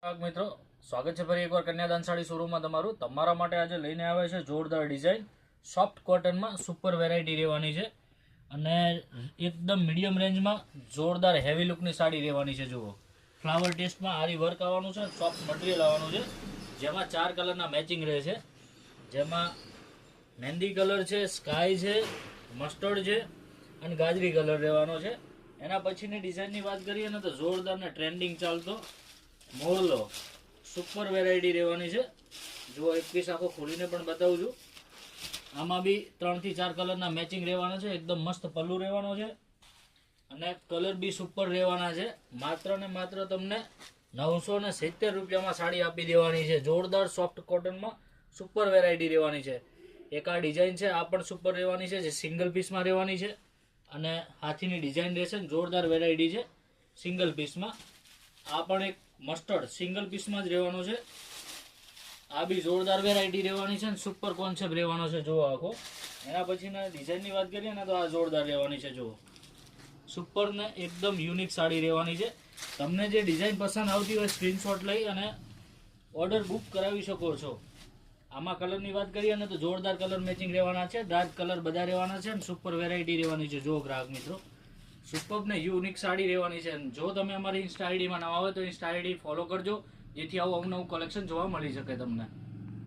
મિત્રો સ્વાગત છે ફરી એકવાર કન્યાદાન સાડી શોરૂમમાં તમારું. તમારા માટે આજે લઈને આવ્યા છે જોરદાર ડિઝાઇન. સોફ્ટ કોટનમાં સુપર વેરાયટી રહેવાની છે અને એકદમ મીડિયમ રેન્જમાં જોરદાર હેવી લુકની સાડી રહેવાની છે. જુઓ, ફ્લાવર ટેસ્ટમાં આરી વર્ક આવવાનું છે, સોફ્ટ મટીરિયલ આવવાનું છે, જેમાં 4 કલરના મેચિંગ રહે છે. જેમાં મહેંદી કલર છે, સ્કાય છે, મસ્ટર્ડ છે અને ગાજરી કલર રહેવાનો છે. એના પછીની ડિઝાઇનની વાત કરીએ ને તો જોરદાર ને ટ્રેન્ડિંગ ચાલતો મોરલો સુપર વેરાયટી રહેવાની છે. જો એક પીસ આખો ખોલીને પણ બતાવું છું. આમાં બી 3 થી 4 કલરના મેચિંગ રહેવાના છે. એકદમ મસ્ત પલ્લુ રહેવાનો છે અને કલર બી સુપર રહેવાના છે. માત્ર ને માત્ર તમને 970 રૂપિયામાં સાડી આપી દેવાની છે. જોરદાર સોફ્ટ કોટનમાં સુપર વેરાયટી રહેવાની છે. એક આ ડિઝાઇન છે, આ પણ સુપર રહેવાની છે, જે સિંગલ પીસમાં રહેવાની છે અને હાથીની ડિઝાઇન રહેશે. જોરદાર વેરાયટી છે સિંગલ પીસમાં. આ પણ એક મસ્ટર્ડ સિંગલ પીસમાં જ રહેવાનો છે. આ બી જોરદાર વેરાયટી રહેવાની છે અને સુપર કોન્સેપ્ટ રહેવાનો છે. જુઓ આખો. એના પછીના ડિઝાઇનની વાત કરીએ ને તો આ જોરદાર રહેવાની છે. જુઓ, સુપર ને એકદમ યુનિક સાડી રહેવાની છે. તમને જે ડિઝાઇન પસંદ આવતી હોય સ્ક્રીનશોટ લઈ અને ઓર્ડર બુક કરાવી શકો છો. આમાં કલરની વાત કરીએ ને તો જોરદાર કલર મેચિંગ રહેવાના છે. ડાર્ક કલર બધા રહેવાના છે અને સુપર વેરાયટી રહેવાની છે. જો ગ્રાહક મિત્રો, સુપર ને યુનિક સાડી રહેવાની છે. જો તમે અમારી ઇન્સ્ટા આઈડીમાં નવા હોય તો ઇન્સ્ટા આઈડી ફોલો કરજો, જેથી આવું અવનવું કલેક્શન જોવા મળી શકે તમને.